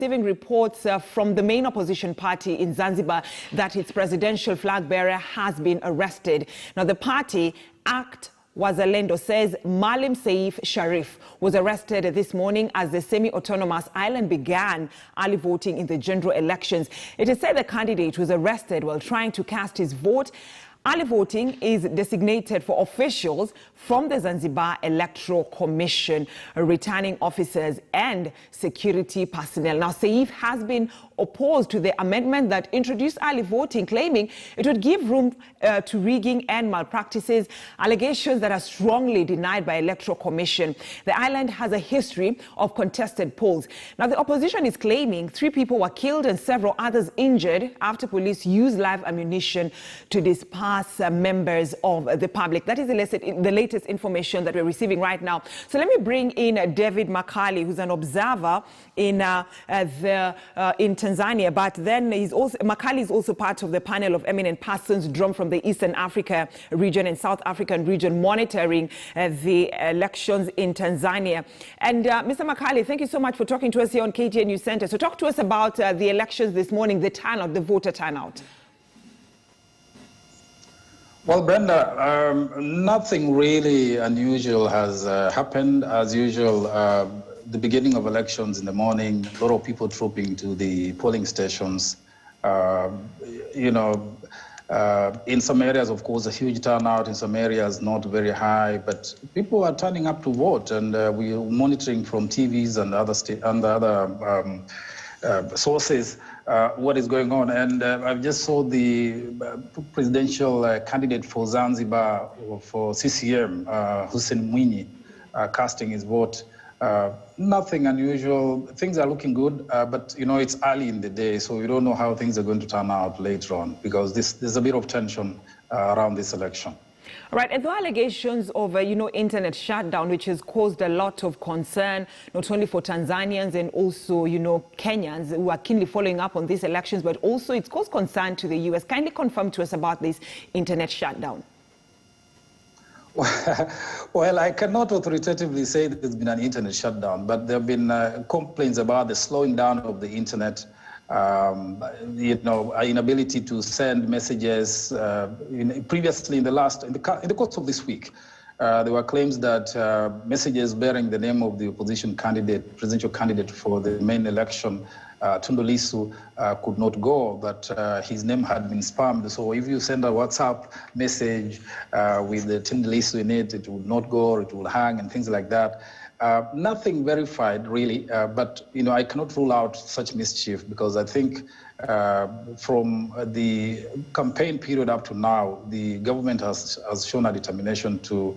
Receiving reports from the main opposition party in Zanzibar that its presidential flag bearer has been arrested. Now, the party, ACT Wazalendo, says Maalim Seif Sharif was arrested this morning as the semi-autonomous island began early voting in the general elections. It is said the candidate was arrested while trying to cast his vote. Early voting is designated for officials from the Zanzibar Electoral Commission, returning officers and security personnel. Now, Seif has been opposed to the amendment that introduced early voting, claiming it would give room to rigging and malpractices, allegations that are strongly denied by Electoral Commission. The island has a history of contested polls. Now, the opposition is claiming 3 people were killed and several others injured after police used live ammunition to disperse members of the public. That is the latest information that we're receiving right now. So let me bring in David Makali, who's an observer in Tanzania, but then Makali is also part of the panel of eminent persons drawn from the Eastern Africa region and South African region monitoring the elections in Tanzania. And Mr. Makali, thank you so much for talking to us here on KTN News Center. So talk to us about the elections this morning, the turnout, the voter turnout. Well, Brenda, nothing really unusual has happened. As usual, the beginning of elections in the morning, a lot of people trooping to the polling stations. In some areas, of course, a huge turnout. In some areas, not very high. But people are turning up to vote, and we are monitoring from TVs and other sources what is going on. And I just saw the presidential candidate for Zanzibar for CCM, Hussein Mwinyi, casting his vote. Nothing unusual. Things are looking good, but it's early in the day, so we don't know how things are going to turn out later on, because there's a bit of tension around this election. All right, and the allegations of internet shutdown, which has caused a lot of concern, not only for Tanzanians and also, Kenyans who are keenly following up on these elections, but also it's caused concern to the U.S. Kindly confirm to us about this internet shutdown. Well, I cannot authoritatively say that there's been an internet shutdown, but there have been complaints about the slowing down of the internet, inability to send messages. Previously, in the course of this week, there were claims that messages bearing the name of the opposition candidate, presidential candidate for the main election, Tundu Lissu, could not go, but his name had been spammed. So if you send a WhatsApp message with the Tundu Lissu in it, it would not go, or it will hang, and things like that. Nothing verified, really, but I cannot rule out such mischief, because I think from the campaign period up to now, the government has shown a determination to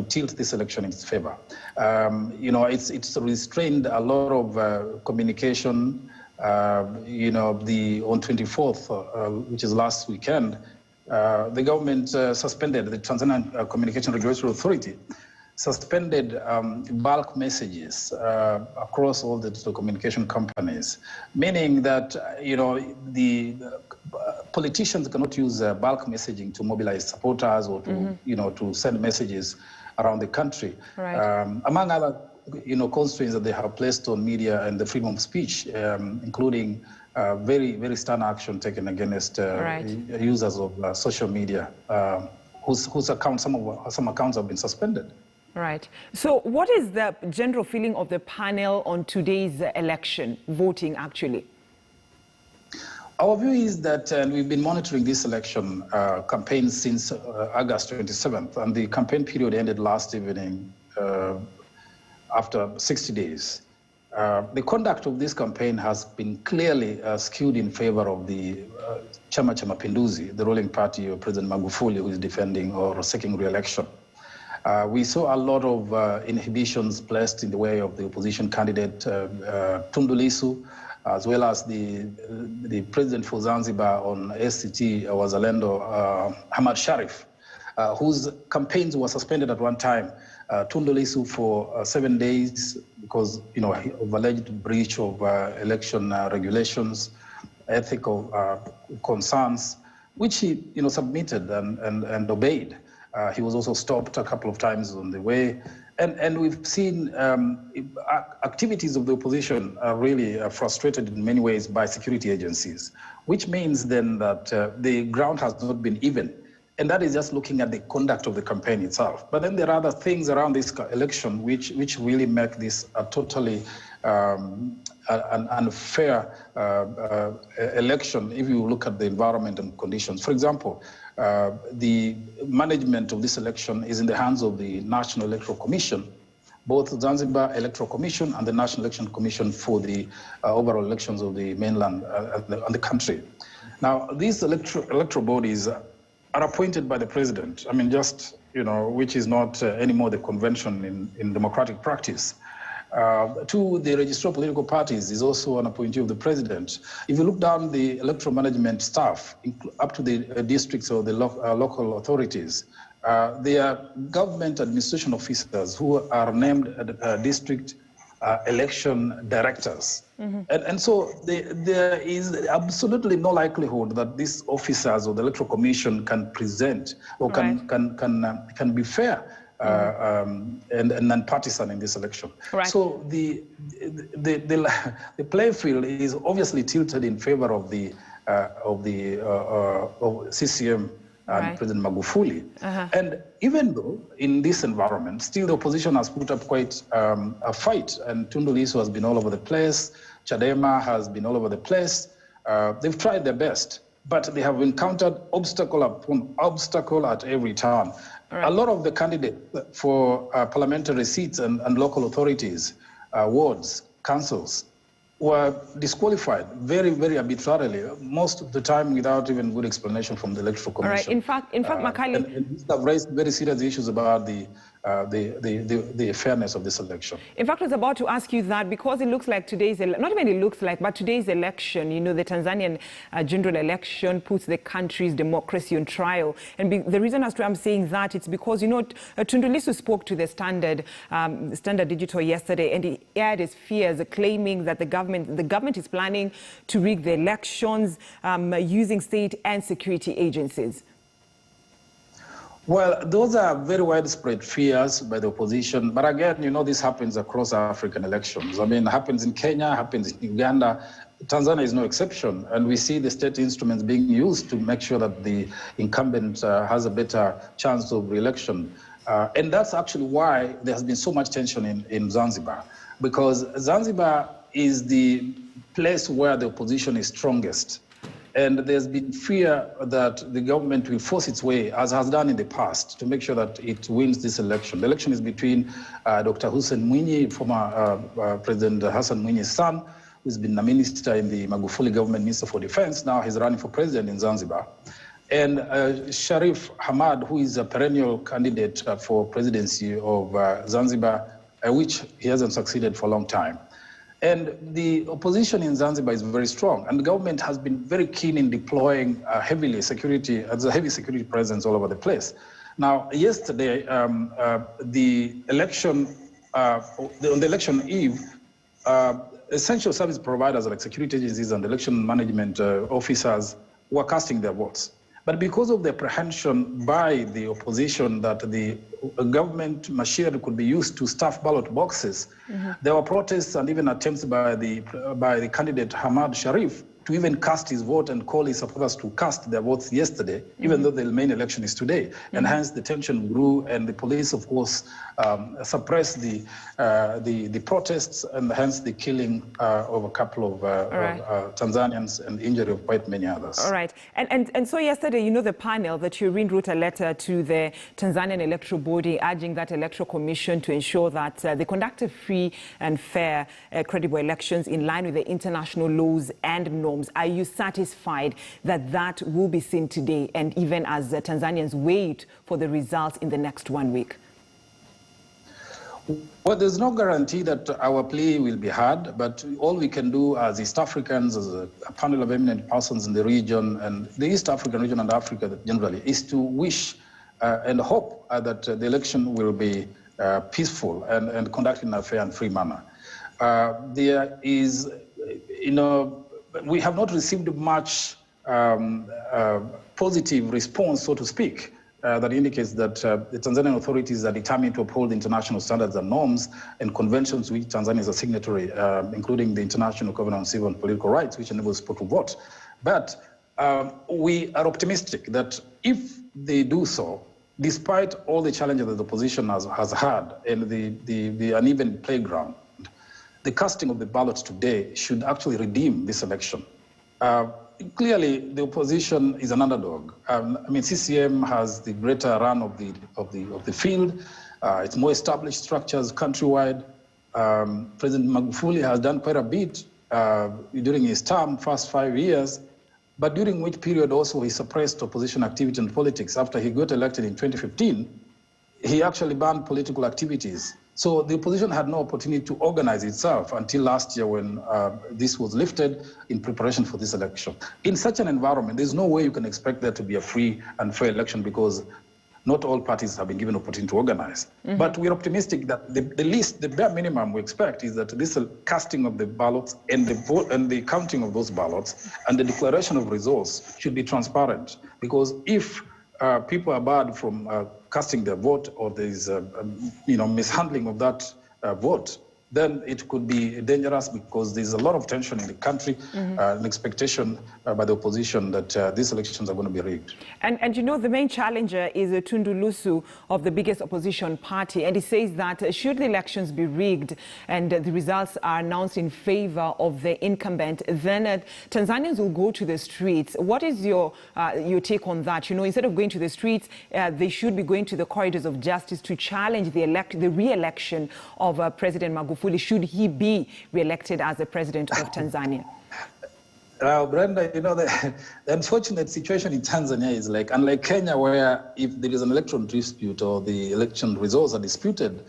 tilt this election in its favor. It's restrained a lot of communication. On 24th, which is last weekend, the government suspended, the Tanzanian Communication Regulatory Authority suspended bulk messages across all the communication companies, meaning that the politicians cannot use bulk messaging to mobilize supporters or to to send messages around the country. Right. Among other constraints that they have placed on media and the freedom of speech, including very, very stern action taken against users of social media, whose accounts, some accounts have been suspended. Right. So what is the general feeling of the panel on today's election, voting actually? Our view is that we've been monitoring this election campaign since August 27th, and the campaign period ended last evening after 60 days. The conduct of this campaign has been clearly skewed in favor of the Chama cha Mapinduzi, the ruling party of President Magufuli, who is defending or seeking re-election. We saw a lot of inhibitions placed in the way of the opposition candidate, Tundu Lissu, as well as the president for Zanzibar on SCT Wazalendo, Ahmad Sharif, whose campaigns were suspended at one time. Tundu Lissu for 7 days because of alleged breach of election regulations, ethical concerns, which he submitted and obeyed. He was also stopped a couple of times on the way. And we've seen activities of the opposition are really frustrated in many ways by security agencies, which means then that the ground has not been even. And that is just looking at the conduct of the campaign itself. But then there are other things around this election which really make this a totally an unfair election if you look at the environment and conditions. For example, the management of this election is in the hands of the National Electoral Commission, both Zanzibar Electoral Commission and the National Election Commission for the overall elections of the mainland and the country. Now, these electoral bodies are appointed by the president. I mean, just, which is not anymore the convention in democratic practice. To the registrar of political parties is also an appointee of the president. If you look down the electoral management staff, up to the districts or the local authorities, they are government administration officers who are named district election directors. Mm-hmm. And so there is absolutely no likelihood that these officers or the electoral commission can present or can be fair and non-partisan in this election. Right. So the playing field is obviously tilted in favor of the CCM and President Magufuli. And even though in this environment, still the opposition has put up quite a fight, and Tundu Lissu has been all over the place, Chadema has been all over the place. They've tried their best, but they have encountered obstacle upon obstacle at every turn. A lot of the candidates for parliamentary seats and local authorities, wards, councils, were disqualified very, very arbitrarily, most of the time without even good explanation from the Electoral Commission. All right. In fact, Makali, and these have raised very serious issues about the fairness of this election. In fact, I was about to ask you that because it looks like today's, not even it looks like, but today's election, the Tanzanian general election puts the country's democracy on trial. And the reason as to I'm saying that, it's because, Tundu Lissu spoke to the Standard Digital yesterday, and he aired his fears, claiming that the government is planning to rig the elections using state and security agencies. Well, those are very widespread fears by the opposition. But again, this happens across African elections. I mean, it happens in Kenya, happens in Uganda. Tanzania is no exception. And we see the state instruments being used to make sure that the incumbent has a better chance of re-election. And that's actually why there has been so much tension in Zanzibar, because Zanzibar is the place where the opposition is strongest. And there's been fear that the government will force its way, as has done in the past, to make sure that it wins this election. The election is between Dr. Hussein Mwinyi, former President Hassan Mwinyi's son, who's been a minister in the Magufuli government, Minister for Defense. Now he's running for president in Zanzibar. And Sharif Hamad, who is a perennial candidate for presidency of Zanzibar, which he hasn't succeeded for a long time. And the opposition in Zanzibar is very strong, and the government has been very keen in deploying heavy security presence all over the place. Now, yesterday, on the election eve, essential service providers like security agencies and election management officers were casting their votes. But because of the apprehension by the opposition that the government machinery could be used to stuff ballot boxes, there were protests and even attempts by the candidate Hamad Sharif to even cast his vote and call his supporters to cast their votes yesterday, even though the main election is today. And hence the tension grew, and the police, of course, suppressed the protests, and hence the killing of a couple of Tanzanians and the injury of quite many others. All right. And so yesterday, the panel that you wrote a letter to the Tanzanian electoral body urging that electoral commission to ensure that they conducted free and fair, credible elections in line with the international laws and norms. Are you satisfied that that will be seen today, and even as Tanzanians wait for the results in the next 1 week? Well, there's no guarantee that our plea will be heard, but all we can do as East Africans, as a panel of eminent persons in the region and the East African region and Africa generally, is to wish and hope that the election will be peaceful and conducted in a fair and free manner. There is, we have not received much positive response, so to speak, that indicates that the Tanzanian authorities are determined to uphold international standards and norms and conventions which Tanzania is a signatory, including the International Covenant on Civil and Political Rights, which enables people to vote. But we are optimistic that if they do so, despite all the challenges that the opposition has had and the uneven playground, the casting of the ballots today should actually redeem this election. Clearly, the opposition is an underdog. I mean, CCM has the greater run of the field. It's more established structures countrywide. President Magufuli has done quite a bit during his term, first 5 years, but during which period also he suppressed opposition activity and politics. After he got elected in 2015, he actually banned political activities. So the opposition had no opportunity to organize itself until last year when this was lifted in preparation for this election. In such an environment, there's no way you can expect there to be a free and fair election because not all parties have been given opportunity to organize. Mm-hmm. But we're optimistic that the bare minimum we expect is that this casting of the ballots and the vote and the counting of those ballots and the declaration of results should be transparent. Because if people are barred from casting their vote, or there is mishandling of that vote, then it could be dangerous because there's a lot of tension in the country, an expectation by the opposition that these elections are going to be rigged. And you know, the main challenger is Tundu Lissu of the biggest opposition party, and he says that should the elections be rigged and the results are announced in favor of the incumbent, then Tanzanians will go to the streets. What is your take on that? You know, instead of going to the streets, they should be going to the corridors of justice to challenge the re-election of President Magufuli. Should he be re-elected as the president of Tanzania? Brenda, you know, the unfortunate situation in Tanzania is like, unlike Kenya, where if there is an electoral dispute or the election results are disputed,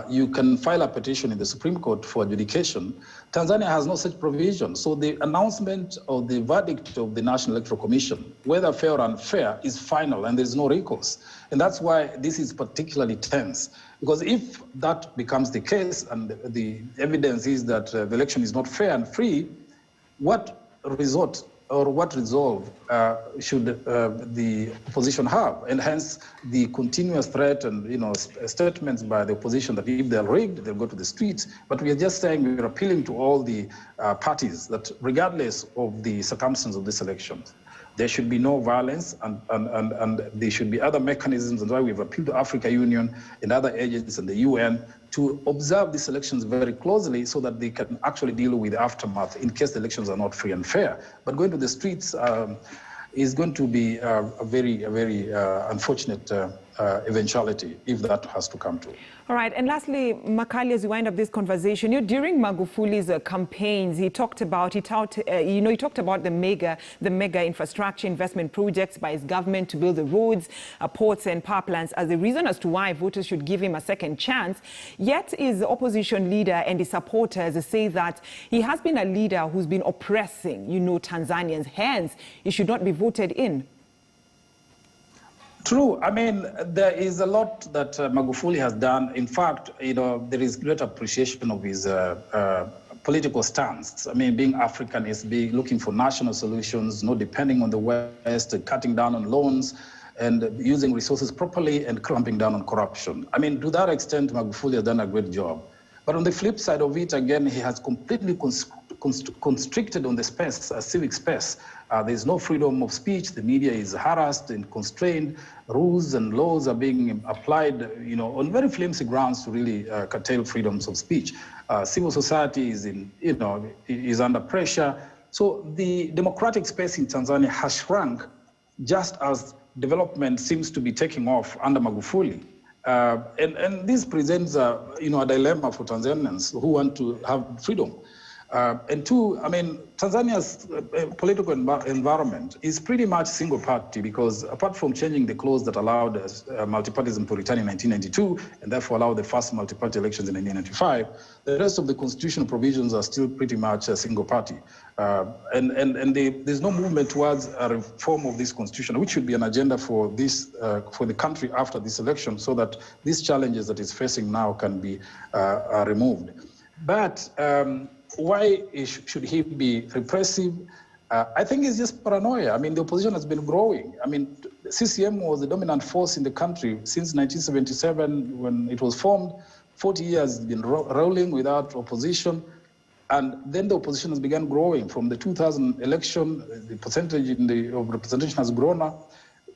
you can file a petition in the Supreme Court for adjudication. Tanzania has no such provision. So the announcement of the verdict of the National Electoral Commission, whether fair or unfair, is final and there is no recourse. And that's why this is particularly tense. Because if that becomes the case and the evidence is that the election is not fair and free, what resort or what resolve should the opposition have? And hence the continuous threat and statements by the opposition that if they're rigged, they'll go to the streets. But we are just saying we're appealing to all the parties that regardless of the circumstances of this election, there should be no violence and there should be other mechanisms, and why we've appealed to African Union and other agencies and the UN to observe these elections very closely so that they can actually deal with the aftermath in case the elections are not free and fair. But going to the streets is going to be a very unfortunate eventuality if that has to come true. All right, and lastly, Makali, as we wind up this conversation, during Magufuli's campaigns, he talked about the mega infrastructure investment projects by his government to build the roads, ports, and power plants as the reason as to why voters should give him a second chance. Yet, his opposition leader and his supporters say that he has been a leader who's been oppressing, Tanzanians. Hence, he should not be voted in. True. I mean, there is a lot that Magufuli has done. In fact, there is great appreciation of his political stance. I mean, being Africanist, looking for national solutions, not depending on the West, cutting down on loans, and using resources properly and clamping down on corruption. I mean, to that extent, Magufuli has done a great job. But on the flip side of it, again, he has completely constricted on the space, civic space. There's no freedom of speech. The media is harassed and constrained. Rules and laws are being applied, on very flimsy grounds to really curtail freedoms of speech. Civil society is under pressure. So the democratic space in Tanzania has shrunk, just as development seems to be taking off under Magufuli. And this presents a dilemma for Tanzanians who want to have freedom. And two, I mean, Tanzania's political environment is pretty much single party because apart from changing the clause that allowed multipartyism to return in 1992 and therefore allowed the first multi-party elections in 1995, the rest of the constitutional provisions are still pretty much a single party. There's no movement towards a reform of this constitution, which should be an agenda for the country after this election so that these challenges that it's facing now can be removed. But why should he be repressive? I think it's just paranoia. I mean, the opposition has been growing. I mean, CCM was the dominant force in the country since 1977 when it was formed. 40 years it's been rolling without opposition. And then the opposition has begun growing. From the 2000 election, the percentage of representation has grown up.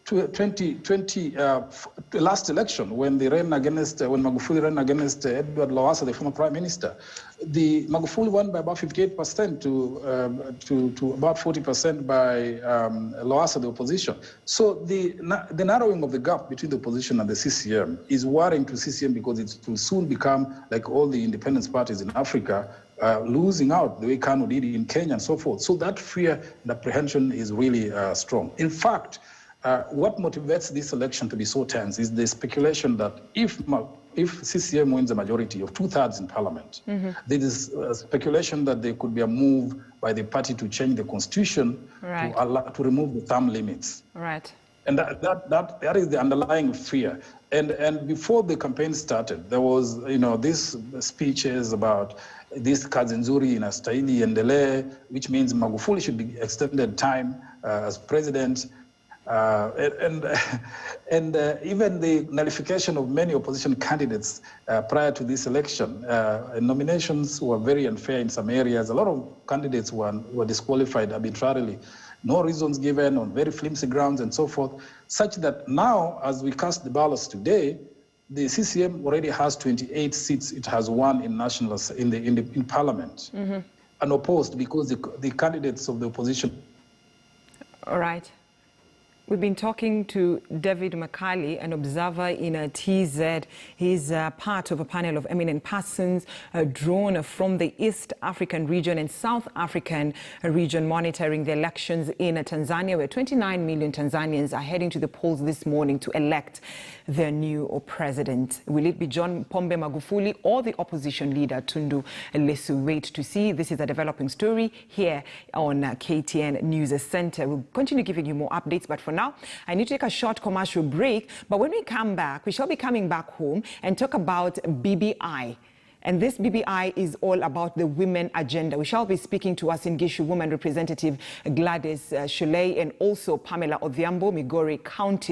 To 2020, the last election, when Magufuli ran against Edward Lowassa, the former prime minister, the Magufuli won by about 58% to about 40% by Lowassa, the opposition. So the narrowing of the gap between the opposition and the CCM is worrying to CCM because it will soon become like all the independence parties in Africa, losing out the way KANU did in Kenya and so forth. So that fear and apprehension is really strong. In fact, what motivates this election to be so tense is the speculation that if CCM wins a majority of 2/3 in parliament, there is speculation that there could be a move by the party to change the constitution to remove the term limits. Right. And that is the underlying fear. And before the campaign started, there was, these speeches about this kazi nzuri inastahili iendelee, which means Magufuli should be extended time as president. Even the nullification of many opposition candidates prior to this election. Nominations were very unfair in some areas. A lot of candidates were disqualified arbitrarily. No reasons given, on very flimsy grounds and so forth, such that now, as we cast the ballots today, the CCM already has 28 seats it has won in in parliament, unopposed, because the candidates of the opposition. All right. We've been talking to David Makali, an observer in TZ. He's part of a panel of eminent persons drawn from the East African region and South African region monitoring the elections in Tanzania, where 29 million Tanzanians are heading to the polls this morning to elect their new president. Will it be John Pombe Magufuli or the opposition leader Tundu Lissu? Wait to see. This is a developing story here on KTN News Center. We'll continue giving you more updates, but for now, I need to take a short commercial break. But when we come back, we shall be coming back home and talk about BBI. And this BBI is all about the women agenda. We shall be speaking to Uasin Gishu Woman Representative Gladys Shulei and also Pamela Odhiambo, Migori County